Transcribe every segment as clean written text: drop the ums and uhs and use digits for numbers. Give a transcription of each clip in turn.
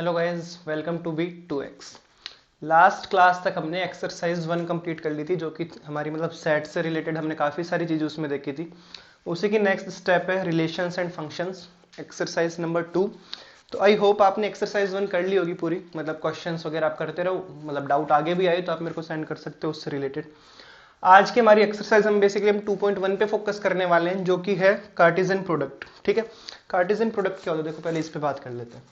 Hello guys, welcome to B2X। Last class तक हमने exercise 1 complete कर ली थी, जो कि हमारी सेट से रिलेटेड हमने काफ़ी सारी चीज़ें उसमें देखी थी। उसी की नेक्स्ट स्टेप है relations and functions, exercise number 2। तो आई होप आपने एक्सरसाइज 1 कर ली होगी पूरी, क्वेश्चंस वगैरह आप करते रहो, डाउट आगे भी आए तो आप मेरे को सेंड कर सकते हो उससे रिलेटेड। आज की हमारी एक्सरसाइज हम 2.1 पे फोकस करने वाले हैं, जो कि है कार्टेशियन प्रोडक्ट। ठीक है, कार्टेशियन प्रोडक्ट क्या होता है देखो, पहले इस पे बात कर लेते हैं।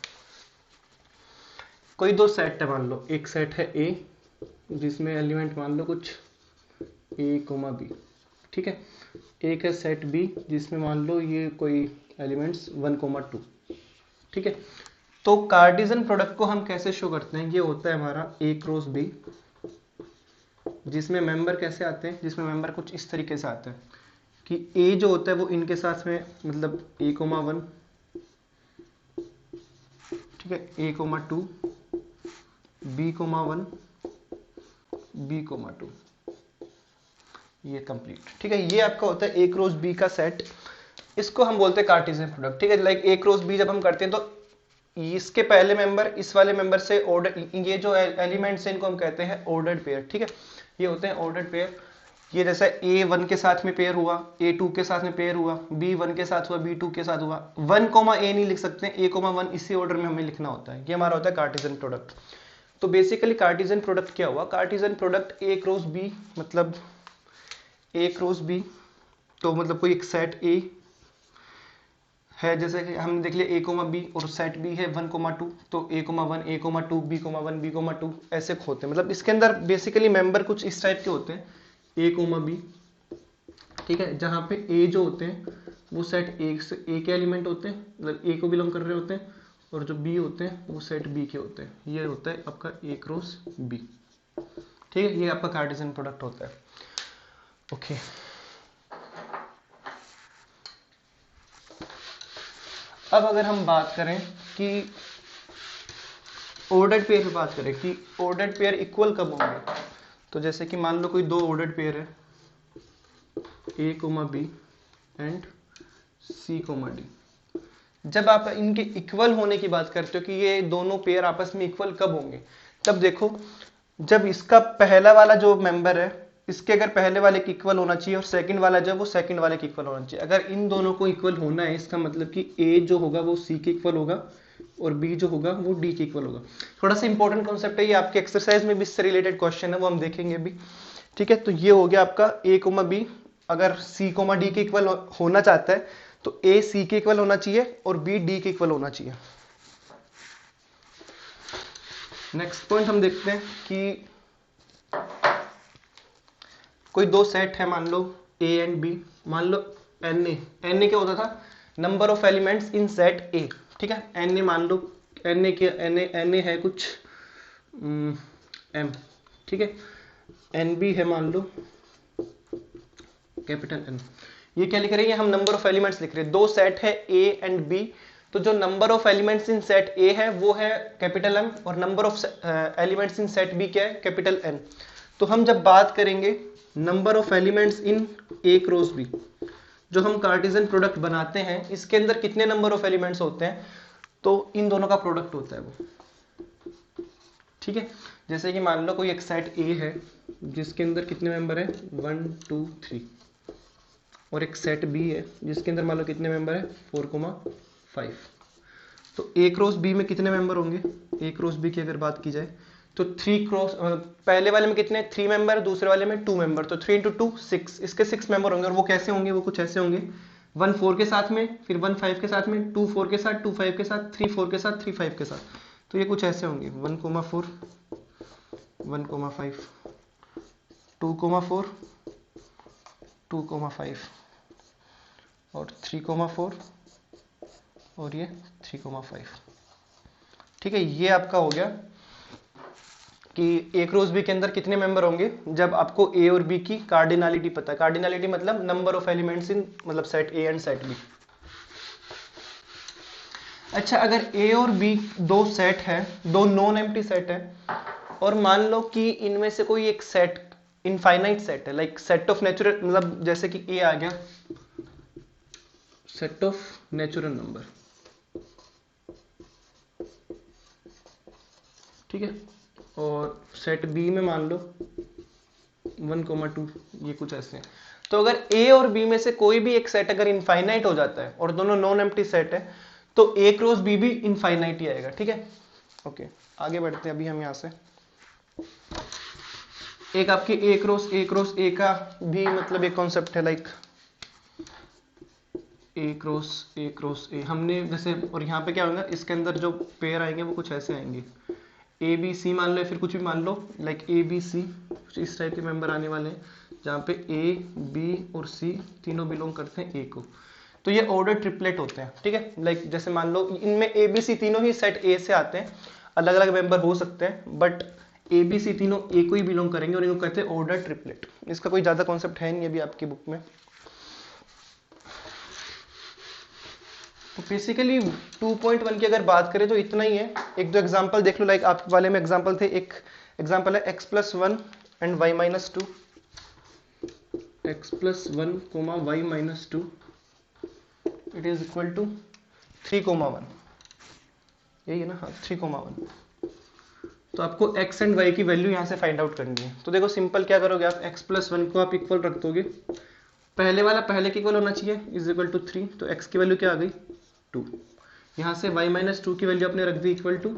कोई दो सेट है, मान लो एक सेट है ए जिसमें एलिमेंट मान लो कुछ ए कोमा बी। ठीक है, एक है सेट बी जिसमें मान लो ये कोई एलिमेंट्स 1,2। ठीक है, तो कार्टेशियन प्रोडक्ट को हम कैसे शो करते हैं, ये होता है हमारा ए क्रॉस बी, जिसमें मेंबर कैसे आते हैं, जिसमें मेंबर कुछ इस तरीके से आते हैं कि ए जो होता है वो इनके साथ में ए कोमा 1, ठीक है, A comma 2, B comma 1, B comma 2, ये कंप्लीट। ठीक है, ये आपका होता है ए क्रॉस बी का सेट। इसको हम बोलते हैं कार्टेशियन प्रोडक्ट। ठीक है, लाइक ए क्रॉस बी जब हम करते हैं तो इसके पहले मेंबर इस वाले मेंबर से ऑर्डर, ये जो एलिमेंट्स हैं इनको हम कहते हैं ऑर्डर्ड पेयर। ठीक है, ये होते हैं ऑर्डर्ड पेयर। ये जैसा A1 के साथ में पेयर हुआ, A2 के साथ में पेयर हुआ, B1 के साथ हुआ, B2 के साथ हुआ। 1, A नहीं लिख सकते, A, 1 इसी ऑर्डर में हमें लिखना होता है। ये हमारा होता है कार्टेशियन प्रोडक्ट। तो बेसिकली कार्टेशियन प्रोडक्ट क्या हुआ, Cartesian product A cross B, A cross B, तो कोई एक सेट ए है, जैसे कि हमने देख लिया ए कोमा बी, और सेट बी है 1,2, तो A,1, A,2, B,1, B,2 ऐसे होते हैं। इसके अंदर बेसिकली मेंबर कुछ इस टाइप के होते हैं, ए कोमा बी। ठीक है, जहाँ पे ए जो होते हैं वो सेट ए के एलिमेंट होते हैं, ए को बिलोंग कर रहे होते हैं, और जो बी होते हैं वो सेट बी के होते हैं। ये होता है आपका ए क्रॉस बी। ठीक है, ये आपका कार्टेशियन प्रोडक्ट होता है। ओके, अब अगर हम बात करें कि ऑर्डर्ड पेयर पे बात करें कि ऑर्डर्ड पेयर इक्वल कब होंगे, तो जैसे कि मान लो कोई दो ऑर्डर्ड पेयर है, A comma B and C comma D. जब आप इनके इक्वल होने की बात करते हो कि ये दोनों पेयर आपस में इक्वल कब होंगे, तब देखो जब इसका पहला वाला जो मेंबर है इसके अगर पहले वाले की इक्वल होना चाहिए, और सेकंड वाला जब वो सेकंड वाले की इक्वल होना चाहिए। अगर इन दोनों को इक्वल होना है, इसका मतलब कि ए जो होगा वो सी के इक्वल होगा, और बी जो होगा वो डी के इक्वल होगा। थोड़ा सा इंपॉर्टेंट कॉन्सेप्ट है ये, आपके एक्सरसाइज में भी इससे रिलेटेड क्वेश्चन है, वो हम देखेंगे भी। ठीक है, तो ये हो गया आपका ए कोमा बी। अगर सी कोमा डी के इक्वल होना चाहता है तो ए सी के इक्वल होना चाहिए और बी डी के इक्वल होना चाहिए। नेक्स्ट पॉइंट हम देखते हैं कि कोई दो सेट है, मान लो ए एंड बी, मान लो एन ए क्या होता था, number of elements in set A. ठीक है, एन ए मान लो, एन ए है कुछ एम। ठीक है, एन बी है मान लो कैपिटल एन। ये क्या लिख रहे हैं, हम नंबर ऑफ एलिमेंट्स लिख रहे हैं। दो सेट है ए एंड बी, तो जो number of elements in set A है वो है कैपिटल एम, और number of elements in set B क्या है, कैपिटल एन। तो हम जब बात करेंगे number of elements in A cross B, जो हम कार्टेशियन प्रोडक्ट बनाते हैं, इसके अंदर कितने नंबर ऑफ एलिमेंट्स होते हैं, तो इन दोनों का प्रोडक्ट होता है वो। ठीक है, जैसे कि मान लो कोई एक सेट ए है जिसके अंदर कितने मेंबर है 1, 2, 3, और एक सेट बी है जिसके अंदर मान लो कितने मेंबर है 4,5। तो ए क्रॉस बी में कितने मेंबर होंगे, ए क्रॉस बी की अगर बात की जाए तो 3 क्रॉस, पहले वाले में कितने 3 मेंबर, दूसरे वाले में 2 मेंबर, तो 3 × 2 6, इसके 6 मेंबर होंगे। और वो कैसे होंगे, वो कुछ ऐसे होंगे, 1 4 के साथ में, फिर 1 5 के साथ में, 2 4 के साथ, 2 5 के साथ, 3 4 के साथ, 3 5 के साथ। तो ये कुछ ऐसे होंगे 1,4, 1,5, 2,4, 2,5, और 3,4, और ये 3,5। ठीक है, ये आपका हो गया कि ए क्रॉस बी के अंदर कितने मेंबर होंगे, जब आपको ए और बी की कार्डिनलिटी पता है। कार्डिनलिटी मतलब number of elements in set A and set B. अच्छा, अगर ए और बी दो सेट है, दो नॉन एम्प्टी सेट है, और मान लो कि इनमें से कोई एक सेट इनफाइनाइट सेट है, लाइक सेट ऑफ नेचुरल, जैसे कि ए आ गया सेट ऑफ नेचुरल नंबर, ठीक है। और सेट बी में मान लो 1,2 ये कुछ ऐसे हैं। तो अगर ए और बी में से कोई भी एक सेट अगर इनफाइनाइट हो जाता है और दोनों नॉन एम्प्टी सेट है तो ए क्रॉस बी भी इनफाइनाइट ही आएगा, ठीक है। ओके, आगे बढ़ते हैं अभी हम यहां से। एक आपकी ए क्रॉस ए का भी मतलब एक कॉन्सेप्ट है लाइक ए क्रॉस ए हमने जैसे, और यहाँ पे क्या होगा, इसके अंदर जो पेयर आएंगे वो कुछ ऐसे आएंगे, ए बी सी मान लो या फिर कुछ भी मान लो, लाइक ए बी सी कुछ इस टाइप के मेंबर आने वाले हैं जहाँ पे ए बी और सी तीनों बिलोंग करते हैं ए को। तो ये ऑर्डर ट्रिपलेट होते हैं, ठीक है। लाइक जैसे मान लो इनमें ए बी सी तीनों ही सेट ए से आते हैं, अलग अलग मेंबर हो सकते हैं बट ए बी सी तीनों ए को ही बिलोंग करेंगे और इनको कहते हैं ऑर्डर ट्रिपलेट। इसका कोई ज्यादा कॉन्सेप्ट है नहीं अभी आपकी बुक में। तो बेसिकली 2.1 की अगर बात करें तो इतना ही है। एक दो एग्जांपल देख लो, लाइक आप वाले में एग्जांपल थे, एक एग्जांपल है x+1 and y-2, x+1, y-2 it is equal to 3,1, यही है ना, हाँ 3,1। तो आपको x एंड y की वैल्यू यहाँ से फाइंड आउट करनी है। तो देखो सिंपल क्या करोगे आप, x+1 को आप इक्वल रख दोगे, पहले वाला पहले के इक्वल होना चाहिए, इज इक्वल टू 3, तो x की वैल्यू क्या आ गई 2। यहाँ से y-2 की वैल्यू आपने रख दी इक्वल टू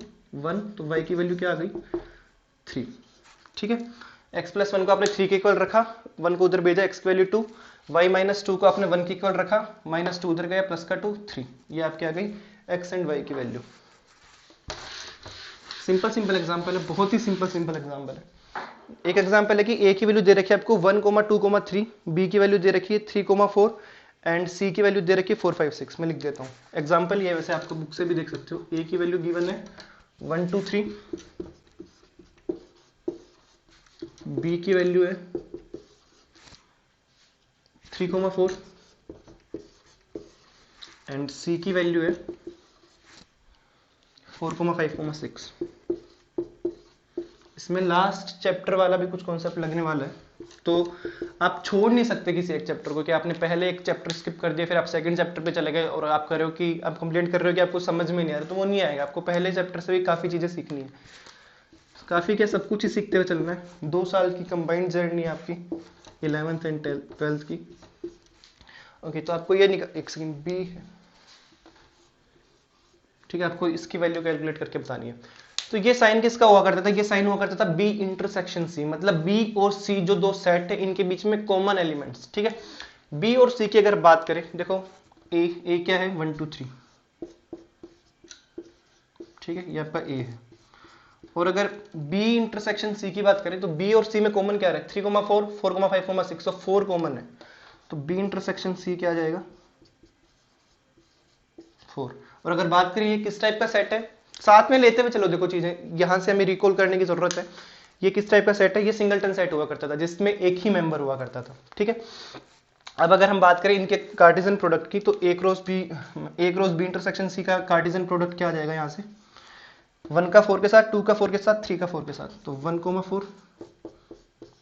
1, तो y की वैल्यू क्या आ गई 3, ठीक है। x+1 को आपने 3 के इक्वल रखा, 1 को उधर भेजा, x की वैल्यू 2, y-2 को आपने 1 के इक्वल रखा, -2 उधर गया, प्लस का 2 3, ये आपकी आ गई x एंड y की वैल्यू। सिंपल एग्जांपल है, बहुत ही सिंपल एग्जांपल है। एक एग्जांपल है कि a की वैल्यू दे रखी है आपको 1,2,3, b की वैल्यू दे रखी है 3,4 एंड c की वैल्यू दे रखी है 4, 5, 6। मैं लिख देता हूँ एग्जांपल ये, वैसे आपको बुक से भी देख सकते हो। a की वैल्यू गिवन है 1, 2, 3, b की वैल्यू है 3,4 एंड c की वैल्यू है 4,5,6। इसमें लास्ट चैप्टर वाला भी कुछ कॉन्सेप्ट लगने वाला है, तो आप छोड़ नहीं सकते किसी एक चैप्टर को कि आपने पहले एक चैप्टर स्किप कर दिया फिर आप सेकंड चैप्टर पे चले गए और आप कर रहे हो कि आप कंप्लेंट कर रहे हो कि आपको समझ में नहीं आ रहा, तो वो नहीं आएगा। आपको पहले चैप्टर से भी काफ़ी चीज़ें सीखनी है, काफ़ी क्या सब कुछ ही सीखते हुए चलना है। 2 साल की कंबाइंड जर्नी है आपकी 11th एंड 12th की। ओके, तो आपको ये एक सेकेंड बी है, ठीक है, आपको इसकी वैल्यू कैलकुलेट करके बतानी है। तो ये साइन किसका हुआ करता था, ये साइन हुआ करता था बी इंटरसेक्शन सी, मतलब बी और सी जो दो सेट है इनके बीच में कॉमन एलिमेंट्स, ठीक है। बी और सी की अगर बात करें, देखो ए क्या है 1, 2, 3, ठीक है, ये आपका ए है। और अगर बी इंटरसेक्शन सी की बात करें तो बी और सी में कॉमन क्या है 3,4, 4,5,6, तो 4 कॉमन है, तो बी इंटरसेक्शन सी क्या आ जाएगा 4। और अगर बात करें ये किस टाइप का सेट है, साथ में लेते हुए चलो, देखो चीजें यहां से हमें रिकॉल करने की जरूरत है। ये किस टाइप का सेट है, ये सिंगलटन सेट हुआ करता था जिसमें एक ही मेंबर हुआ करता था, ठीक है। अब अगर हम बात करें इनके कार्टेशियन प्रोडक्ट की, तो ए क्रॉस बी इंटरसेक्शन सी का कार्टेशियन प्रोडक्ट क्या आ जाएगा यहाँ से 1 का 4 के साथ, 2 का 4 के साथ, 3 का 4 के साथ, तो 1,4,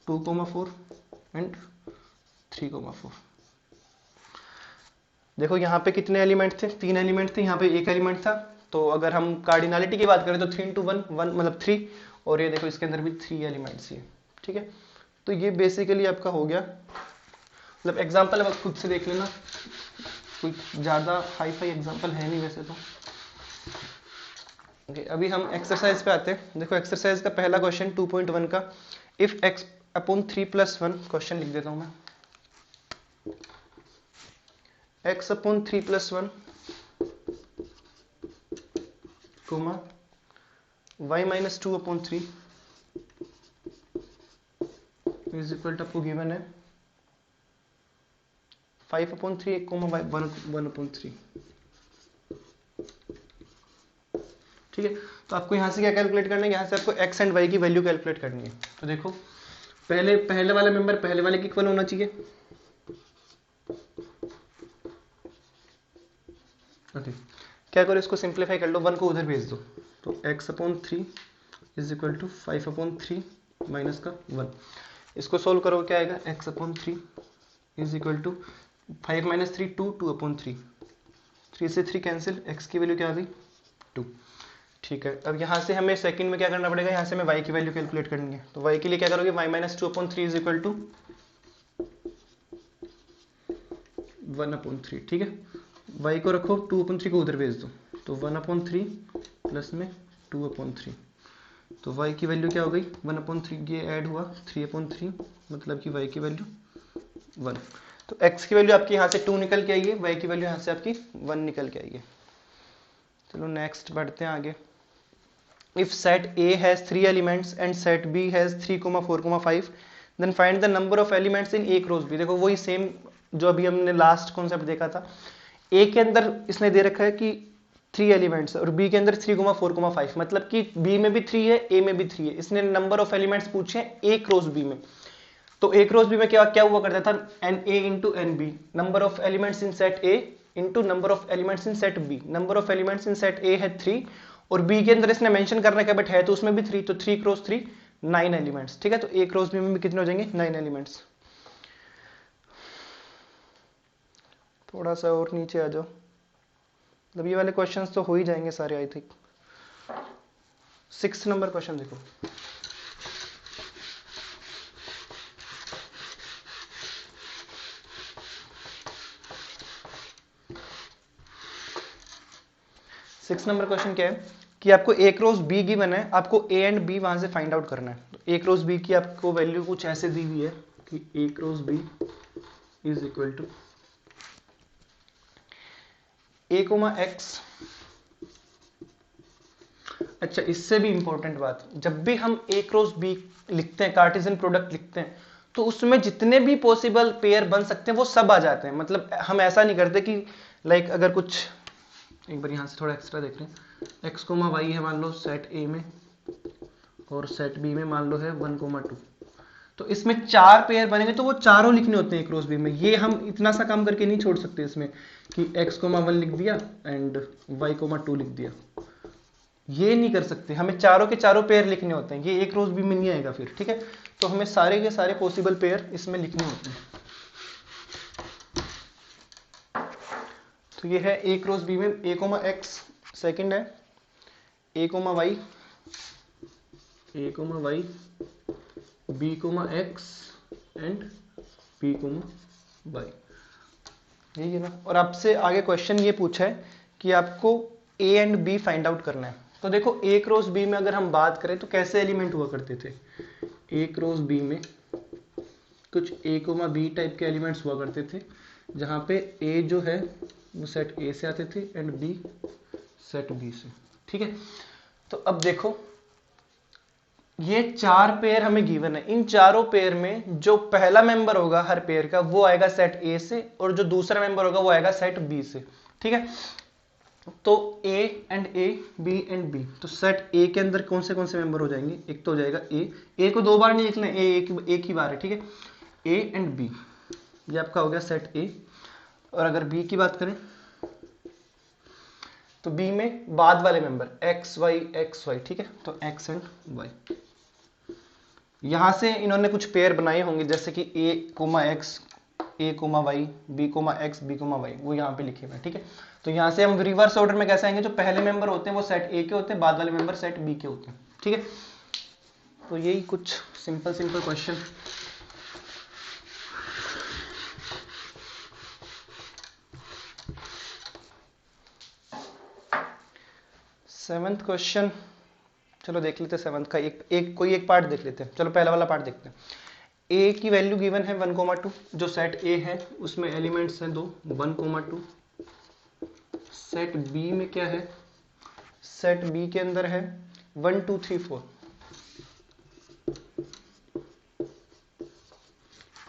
2,4 एंड 3,4। देखो यहाँ पे कितने एलिमेंट थे, 3 एलिमेंट थे, यहाँ पे एक एलिमेंट था। तो अगर हम कार्डिनलिटी की बात करें तो 3 into 1 मतलब 3, और ये देखो इसके अंदर भी 3 एलिमेंट्स ही, ठीक है। तो ये बेसिकली आपका हो गया, मतलब एग्जांपल अब खुद से देख लेना, कोई ज़्यादा हाई फाई एग्जांपल है नहीं वैसे तो। ओके, अभी हम एक्सरसाइज पे आते हैं। देखो एक्सरसाइज का पहला क्वेश्चन 2.1 का, इफ x/3+1, क्वेश्चन लिख देता हूँ मैं, x/3+1 comma y-2/3 is equal to, आपको गिवन है 5/3 कोमा 1/3, ठीक है। तो आपको यहाँ से क्या कैलकुलेट करना है, यहाँ से आपको x एंड y की वैल्यू कैलकुलेट करनी है। तो देखो पहले वाला मेंबर पहले वाले के इक्वल होना चाहिए, ओके। क्या करो, इसको सिंप्लीफाई कर लो, 1 को उधर भेज दो, तो x/3 is equal to 5/3 minus का 1। इसको सोल्व करो, क्या आएगा x/3 इज इक्वल टू 5 - 3 2, 2/3, 3 से 3 कैंसिल, x की वैल्यू क्या आ गई 2। ठीक है, अब यहाँ से हमें सेकंड में क्या करना पड़ेगा, यहाँ से हमें y की वैल्यू कैलकुलेट करनी है। तो y के लिए क्या करोगे, y minus 2/3 is equal to 1/3। ठीक है, y को रखो, 2/3 को उधर भेज दो, तो 1/3 प्लस में 2/3। तो y की वैल्यू क्या हो गई, 1/3, ये ऐड हुआ 3/3, मतलब कि y की वैल्यू 1। तो x की वैल्यू आपकी यहाँ से 2 निकल के आई है, y की वैल्यू यहाँ से आपकी 1 निकल के आई है। चलो नेक्स्ट बढ़ते हैं आगे। If set A has 3 elements and set B has 3, 4, 5, then find the number of elements in A cross B। देखो वही सेम जो अभी हमने लास्ट कॉन्सेप्ट देखा था। A के अंदर इसने दे रखा है कि 3 एलिमेंट्स और B के अंदर 3, 4, 5, मतलब कि B में भी 3 है, A में भी 3 है। इसने नंबर ऑफ एलिमेंट्स पूछे A क्रॉस B में। तो A क्रॉस B में क्या क्या हुआ करता था, NA into NB, number of elements in set A into number of elements in set B। Number of elements in set A है 3 और B के अंदर इसने मेंशन करने का बट है तो उसमें भी 3, तो 3 क्रॉस 3 9 एलिमेंट्स। ठीक है, तो A क्रॉस B में भी कितने हो जाएंगे, 9 एलिमेंट्स। थोड़ा सा और नीचे आ जाओ, मतलब ये वाले क्वेश्चंस तो हो ही जाएंगे सारे आई थिंक। 6 नंबर क्वेश्चन देखो। सिक्स नंबर क्वेश्चन क्या है कि आपको A क्रॉस B गिवन है, आपको A एंड B वहां से फाइंड आउट करना है। तो A क्रॉस B की आपको वैल्यू कुछ ऐसे दी हुई है कि A cross B is equal to A, X। अच्छा, इससे भी इंपॉर्टेंट बात, जब भी हम A क्रॉस B लिखते हैं, कार्टेशियन प्रोडक्ट लिखते हैं, तो उसमें जितने भी पॉसिबल पेयर बन सकते हैं वो सब आ जाते हैं। मतलब हम ऐसा नहीं करते कि लाइक अगर कुछ, एक बार यहाँ से थोड़ा एक्स्ट्रा देख रहे हैं, x, y है मान लो सेट A में और सेट B में मान लो है 1, 2, तो इसमें 4 पेयर बनेंगे तो वो चारों लिखने होते हैं क्रॉस B में। ये हम इतना सा काम करके नहीं छोड़ सकते इसमें कि x, 1 लिख दिया एंड y, 2 लिख दिया, ये नहीं कर सकते। हमें चारों के चारों पेयर लिखने होते हैं, ये A क्रॉस B में नहीं आएगा फिर। ठीक है, तो हमें सारे के सारे पॉसिबल पेयर इसमें लिखने होते हैं। तो ये है A क्रॉस B में A, X, सेकंड है A, Y, A, Y, B, X and B, Y, यही है ना। और आपसे आगे क्वेश्चन ये पूछा है कि आपको A and B find out करना है। तो देखो A क्रॉस B में अगर हम बात करें तो कैसे एलिमेंट हुआ करते थे, A क्रॉस B में कुछ A, B टाइप के एलिमेंट्स हुआ करते थे, जहां पे A जो है वो सेट A से आते थे एंड B सेट B से। ठीक है, तो अब देखो ये 4 पेयर हमें गिवन है, इन चारों पेयर में जो पहला मेंबर होगा हर पेयर का वो आएगा सेट A से और जो दूसरा मेंबर होगा वो आएगा सेट B से। ठीक है, तो A and A, B and B, तो सेट A के अंदर कौन से मेंबर हो जाएंगे, एक तो हो जाएगा A को 2 बार नहीं लिखना, A एक ही बार है। ठीक है, A एंड B, ये आपका हो गया सेट A। और अगर B की बात करें तो B में बाद वाले मेंबर X, Y। ठीक है, तो X एंड Y। यहां से इन्होंने कुछ पेयर बनाए होंगे जैसे कि A, X, A, Y, B, X, B, Y, वो यहाँ पे लिखे हुए हैं। ठीक है, तो यहाँ से हम रिवर्स ऑर्डर में कैसे आएंगे, जो पहले मेंबर होते हैं वो सेट A के होते हैं, बाद वाले मेंबर सेट B के होते हैं। ठीक है, तो यही कुछ सिंपल क्वेश्चन। सेवेंथ क्वेश्चन, चलो देख लेते हैं सेवंथ का, कोई एक पार्ट देख लेते हैं। चलो पहला वाला पार्ट देखते हैं। A की वैल्यू गिवन है 1, 2, जो सेट A है उसमें एलिमेंट्स हैं 2, 1, 2। सेट B में क्या है, सेट B के अंदर है 1, 2, 3, 4।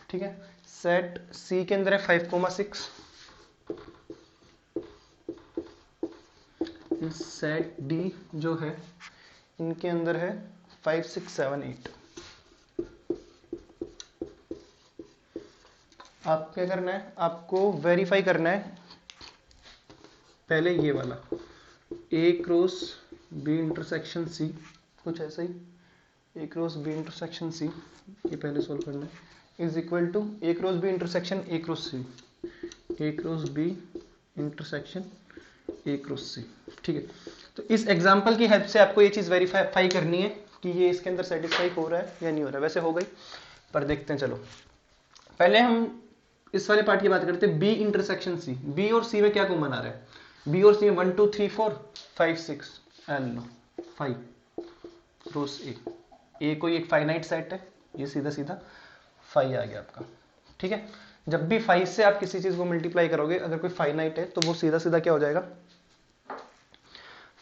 ठीक है, सेट C के अंदर है 5, 6। सेट D जो है इनके अंदर है 5, 6, 7, 8। आप क्या करना है, आपको वेरीफाई करना है पहले ये वाला A cross B intersection C, कुछ ऐसा ही A cross B intersection C, ये पहले सोल्व करना है, is equal to A cross B intersection A cross C, A cross B intersection A cross C। ठीक है, तो इस एग्जांपल की हेल्प से आपको ये चीज वेरीफाई करनी है कि ये इसके अंदर सेटिस्फाई हो रहा है या नहीं हो रहा है। वैसे हो गई, पर देखते हैं। चलो पहले हम इस वाले पार्ट की बात करते हैं, बी इंटरसेक्शन सी। बी और सी में क्या कॉमन आ रहा है? बी और सी में 1 2 3 4 5 6 एल 5 रोज ए कोई एक फाइनाइट सेट है, ये सीधा सीधा 5 आ गया आपका। ठीक है, जब भी 5 से आप किसी चीज को मल्टीप्लाई करोगे, अगर कोई फाइनाइट है तो वो सीधा सीधा क्या हो जाएगा?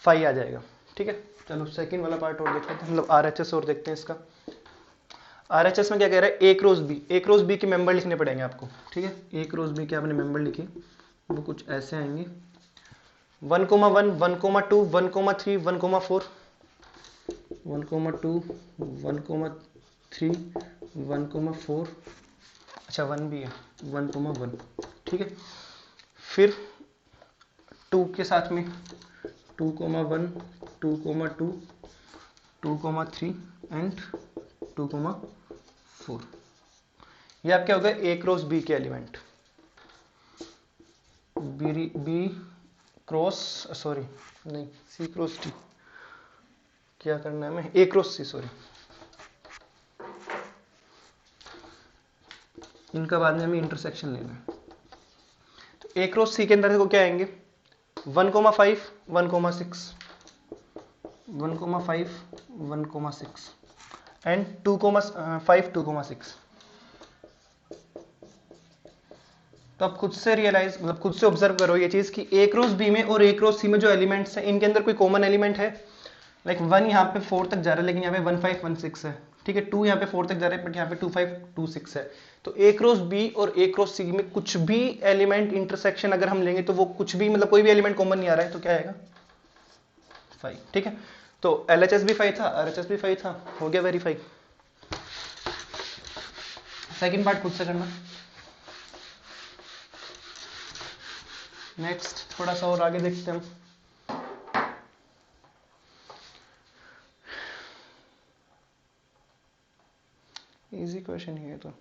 5 आ जाएगा। ठीक है, चलो सेकंड वाला पार्ट और देखते हैं, मतलब आरएचएस और देखते हैं इसका। आरएचएस में क्या कह रहा है? A cross B. A cross B के मेंबर लिखने पड़ेंगे आपको। ठीक है, ए क्रॉस बी के आपने मेंबर लिखे, वो कुछ ऐसे आएंगे 1 1 1 2 1 3 1 4 1 2 1 3 1 4, अच्छा 1 भी है 1 1। ठीक है, फिर 2 के साथ में 2 1 2 2 2 3 एंड 2 4। ये आपके हो गए ए क्रॉस बी के एलिमेंट। बी क्रॉस सॉरी नहीं सी क्रॉस टी, क्या करना है हमें? ए क्रॉस सी, सॉरी। इनका बाद में हमें इंटरसेक्शन लेना है। तो ए क्रॉस सी के अंदर देखो क्या आएंगे? 1 5 1 6 1 5 1 6 एंड 2 5 2 6। तो आप खुद से रियलाइज, मतलब खुद से ऑब्जर्व करो ये चीज कि ए क्रॉस बी में और ए क्रॉस सी में जो एलिमेंट्स हैं, इनके अंदर कोई कॉमन एलिमेंट है? लाइक 1 यहाँ पे 4 तक जा रहा है, लेकिन यहाँ पे 1 5 1 6 है। ठीक है, 2 यहाँ पे 4 तक जा रहा है, बट यहाँ पे 2 5 2 6 है। तो ए क्रॉस बी और ए क्रॉस सी में कुछ भी एलिमेंट इंटरसेक्शन अगर हम लेंगे तो वो कुछ भी, मतलब कोई भी एलिमेंट कॉमन नहीं आ रहा है, तो क्या आएगा? 5। ठीक है, तो एलएचएस भी 5 था, आरएचएस भी 5 था, हो गया वेरीफाई। सेकंड पार्ट खुद से करना। नेक्स्ट थोड़ा सा और आगे देखते हैं हम। इजी क्वेश्चन है तो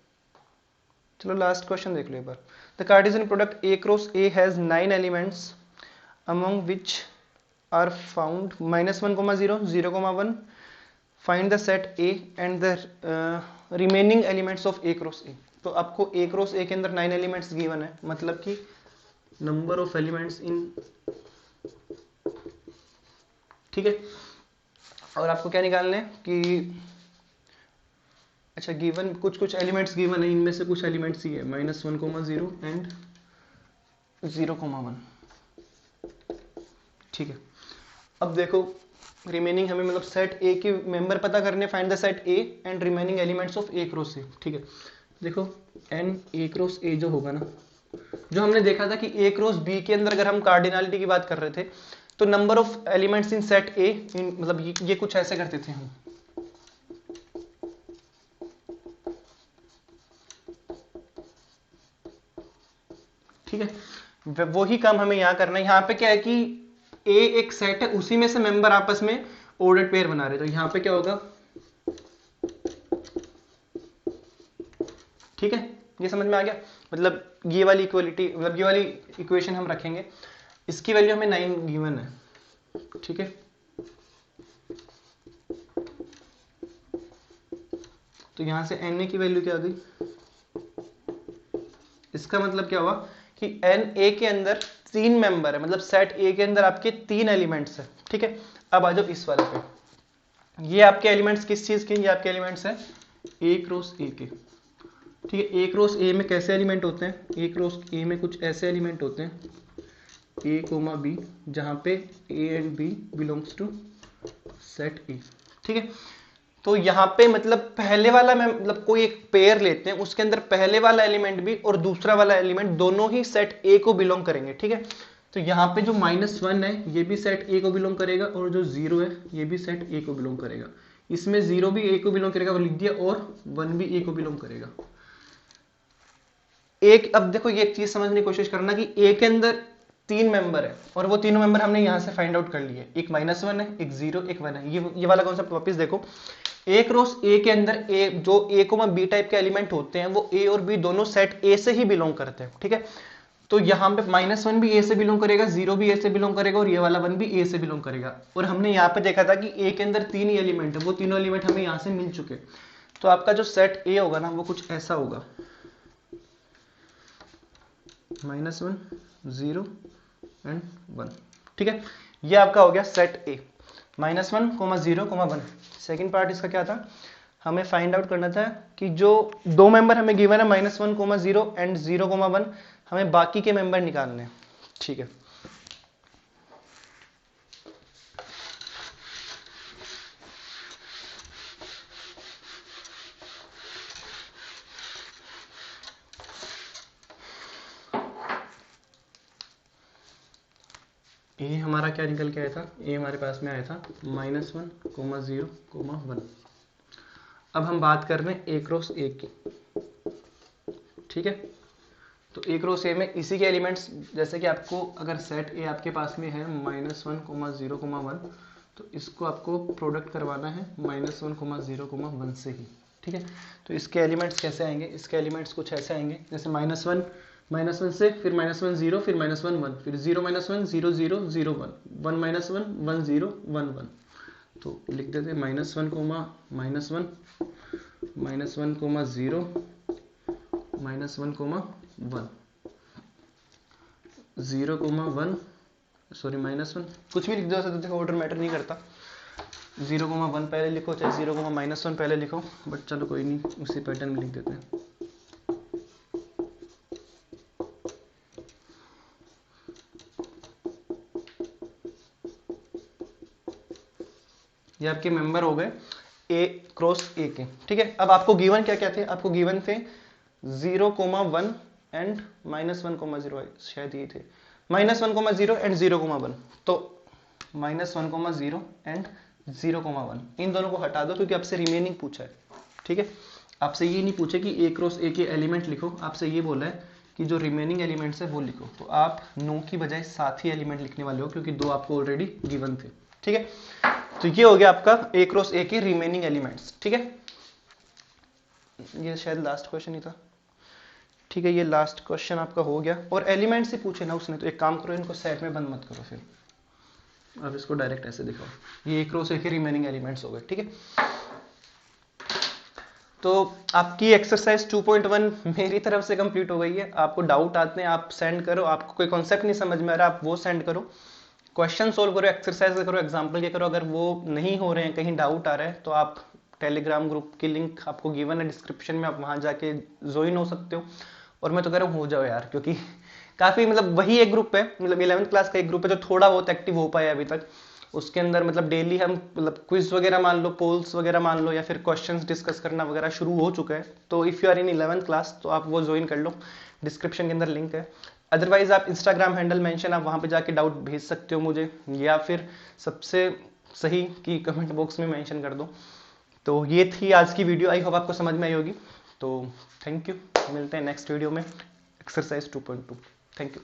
चलो लास्ट क्वेश्चन देख लो एक बार। The Cartesian product A cross A has 9 elements among which are found -1, 0, 0, 1. Find the set A and the remaining elements of A cross A. तो आपको A cross A के अंदर 9 एलिमेंट्स गिवन है, मतलब कि नंबर ऑफ एलिमेंट्स इन, ठीक है, और आपको क्या निकालना है कि अच्छा गिवन कुछ एलिमेंट्स गिवन है, इनमें से कुछ एलिमेंट्स ही है -1, 0 एंड 0, 1। ठीक है, अब देखो रिमेनिंग हमें, मतलब सेट ए के मेंबर पता करने, find the set A and remaining elements of A cross ए। ठीक है, देखो एन ए क्रॉस ए जो होगा ना, जो हमने देखा था कि ए क्रॉस बी के अंदर अगर हम कार्डिनलिटी की बात कर रहे थे तो number of elements in set ए, मतलब ये कुछ ऐसे करते थे हम। ठीक है, वही काम हमें यहां करना है। यहां पे क्या है कि ए एक सेट है, उसी में से मेंबर आपस में ऑर्डर्ड पेयर बना रहे, तो यहां पे क्या होगा? ठीक है, ये समझ में आ गया? मतलब ये वाली इक्वलिटी, मतलब ये वाली इक्वेशन हम रखेंगे, इसकी वैल्यू हमें 9 गिवन है। ठीक है, तो यहां से एन ए की वैल्यू क्या आ गई? इसका मतलब क्या हुआ कि एन ए के अंदर 3 मेंबर है, मतलब सेट ए के अंदर आपके 3 एलिमेंट्स है। ठीक है, अब आ जाओ इस वाले पे। ये आपके एलिमेंट्स किस चीज के? ये आपके एलिमेंट्स है ए क्रॉस ए के। ठीक है, ए क्रॉस ए में कैसे एलिमेंट होते हैं? ए क्रॉस ए में कुछ ऐसे एलिमेंट होते हैं ए कोमा बी, जहां पे A and B belongs to set A. ठीक है, तो यहाँ पे मतलब पहले वाला में, मतलब कोई एक पेयर लेते हैं, उसके अंदर पहले वाला एलिमेंट भी और दूसरा वाला एलिमेंट दोनों ही सेट ए को बिलोंग करेंगे। ठीक है, तो यहाँ पे जो -1 है ये भी सेट ए को बिलोंग करेगा, और जो 0 है ये भी सेट ए को बिलोंग करेगा। इसमें 0 भी ए को बिलोंग करेगा, वो लिख दिया, और 1 भी ए को बिलोंग करेगा। एक, अब देखो ये एक चीज समझने की कोशिश करना कि ए के अंदर 3 मेंबर है, और वो तीनों मेंबर हमने यहां से फाइंड आउट कर लिए, एक -1 है, एक 0, एक 1 है। ये वाला कॉन्सेप्ट वापस देखो, ए क्रॉस ए के अंदर ए, जो ए को बी टाइप के एलिमेंट होते हैं, वो ए और बी दोनों सेट ए से ही बिलोंग करते हैं। ठीक है, तो यहाँ पे -1 भी ए से बिलोंग करेगा, 0 भी ए से बिलोंग करेगा और ये वाला 1 भी ए से बिलोंग करेगा। और हमने यहाँ पे देखा था कि ए के अंदर 3 ही एलिमेंट है, वो तीनों एलिमेंट हमें यहाँ से मिल चुके। तो आपका जो सेट ए होगा ना वो कुछ ऐसा होगा, -1 0 एंड 1। ठीक है, ये आपका हो गया सेट ए, -1 0 1। सेकेंड पार्ट इसका क्या था, हमें फाइंड आउट करना था कि जो दो मेंबर हमें गिवन है -1 0 एंड 0 1, हमें बाकी के मेंबर निकालने हैं। ठीक है, ए हमारा क्या निकल के आया था, ए हमारे पास में आया था -1 0 1। अब हम बात कर रहे हैं ए क्रॉस ए की। ठीक है, तो ए क्रॉस ए में इसी के एलिमेंट्स, जैसे कि आपको अगर सेट ए आपके पास में है -1 0 1, तो इसको आपको प्रोडक्ट करवाना है -1 0 1 से ही। ठीक है, तो इसके एलिमेंट्स कैसे आएंगे, इसके एलिमेंट्स कुछ ऐसे आएंगे, जैसे -1 से फिर -1 0 फिर -1 1 फिर 0 -1 0 0 0 1 1 -1 1 0 1 1। तो लिख देते हैं -1 -1 -1 0 -1 0 1, सॉरी -1, कुछ भी लिख दो, देखो ऑर्डर मैटर नहीं करता। 0 1 पहले लिखो, चाहे 0 -1 पहले लिखो, बट चलो कोई नहीं, उसी पैटर्न में लिख देते हैं। ये आपके मेंबर हो गए ए क्रॉस ए के। ठीक है, अब आपको गिवन क्या क्या थे, आपको गिवन थे 0 1 एंड -1 0, शायद ये थे -1 0 एंड 0 1। तो -1 0 एंड 0 1, इन दोनों को हटा दो क्योंकि आपसे रिमेनिंग पूछा है। ठीक है, आपसे ये नहीं पूछे कि ए क्रॉस ए के एलिमेंट लिखो, आपसे ये बोला है कि जो रिमेनिंग एलिमेंट्स है वो लिखो। तो आप 9 की बजाय 7 ही एलिमेंट लिखने वाले हो क्योंकि 2 आपको ऑलरेडी गिवन थे। ठीक है, तो ये हो गया आपका ए क्रॉस ए के रिमेनिंग एलिमेंट्स। ठीक है, ये शायद लास्ट क्वेश्चन ही था। ठीक है, ये लास्ट क्वेश्चन आपका हो गया, और एलिमेंट्स ही पूछे ना उसने, तो एक काम करो, इनको सेट में बंद मत करो, फिर अब इसको डायरेक्ट ऐसे दिखाओ, ये ए क्रॉस ए के रिमेनिंग एलिमेंट्स हो गए। ठीक है, तो आपकी एक्सरसाइज 2.1 मेरी तरफ से कंप्लीट हो गई है। आपको डाउट आते हैं आप सेंड करो, आपको कोई कॉन्सेप्ट नहीं समझ में आ रहा आप वो सेंड करो, क्वेश्चन सोल्व करो, एक्सरसाइज करो, एग्जाम्पल के करो। अगर वो नहीं हो रहे हैं, कहीं डाउट आ रहा है, तो आप टेलीग्राम ग्रुप की लिंक आपको गिवन है डिस्क्रिप्शन में, आप वहां जाके ज्वाइन हो सकते हो। और मैं तो कह रहा हूँ हो जाओ यार, क्योंकि काफी मतलब वही एक ग्रुप है, मतलब 11th क्लास का एक ग्रुप है जो थोड़ा बहुत एक्टिव हो पाया अभी तक। उसके अंदर मतलब डेली हम मतलब क्विज वगैरह मान लो, पोल्स वगैरह मान लो, या फिर क्वेश्चंस डिस्कस करना वगैरह शुरू हो चुका है। तो if you are in 11th class तो आप वो ज्वाइन कर लो, डिस्क्रिप्शन के अंदर लिंक है। अदरवाइज आप इंस्टाग्राम हैंडल मेंशन, आप वहां पे जाके डाउट भेज सकते हो मुझे, या फिर सबसे सही कि कमेंट बॉक्स में मेंशन कर दो। तो ये थी आज की वीडियो, आई होप आपको समझ में आई होगी। तो थैंक यू, मिलते हैं नेक्स्ट वीडियो में एक्सरसाइज 2.2। Thank you.